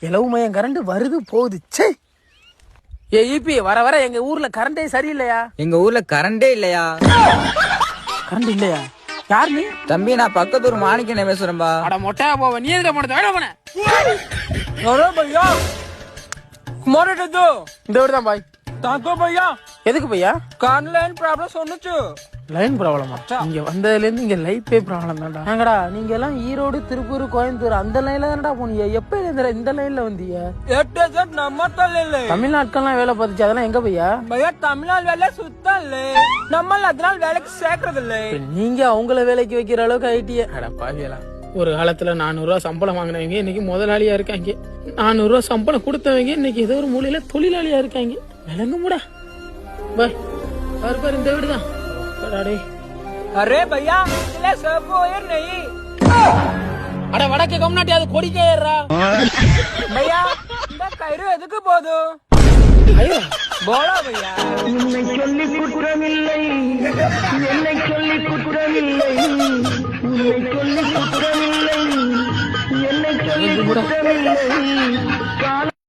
இலவு மையம் கரண்ட் வருது போகுது. சே ஏ ஈபி வர வர எங்க ஊர்ல கரண்டே சரியில்லையா? எங்க ஊர்ல கரண்டே இல்லையா? கரண்ட் இல்லையா? யார் நீ? தம்பி நான் பக்கத்தூர் மாணிக்கனே பேசுறேன்பா. அட மொட்டையா போவ நீ எதுக்கு போனது? வேட போன अरे भैया कुमार दो இந்த வீடு தான் பாய். ताको भैया எதுக்கு பையா? कान लाइन प्रॉब्लम सोनुचु லைன் ப்ராப்ளமா? இங்க வந்ததுல இருந்து இங்க லைஃபே ப்ராப்ளம் தான்டா. ஏங்கடா நீங்க எல்லாம் ஈரோடு திருப்பூர் கோயம்புத்தூர் அந்த லைன்ல தானடா போனீங்க. எப்ப இந்த லைன்ல வந்தீங்க? 8 नंबर तो ले ले தமிழ்நாட்டுக்கெல்லாம் வேலை பார்த்துச்சு. அதெல்லாம் எங்க பையா? भैया तमिलनाडु வேலை சுத்தம் இல்ல. நம்ம அதனால வேலைக்கு சேர்க்கறது இல்ல. நீங்க அவங்கள வேலைக்கு வைக்கிற அளவுக்கு ஐடியா. அட பாவியலா. ஒரு காலத்துல 400 ரூபாய் சம்பளம் வாங்கினவங்க இன்னைக்கு முதலாளியா இருக்காங்க. 400 ரூபாய் சம்பளம் கொடுத்தவங்க இன்னைக்கு ஏதோ ஒரு மூலையில தொழிலாளியா இருக்காங்க. விளங்க முடா பாய். பாரு இந்த வீடு தான். अरे भैया ले सब ओयर नहीं அட வடக்கு கம்நாட்டி அது கொடிக்கே ஏறா. भैया இந்த கயிறு எதுக்கு போது? ஐயோ போடா भैया என்னை சொல்லி குற்றமில்லை என்னை சொல்லி குற்றமில்லை என்னை சொல்லி குற்றமில்லை என்னை சொல்லி குற்றமில்லை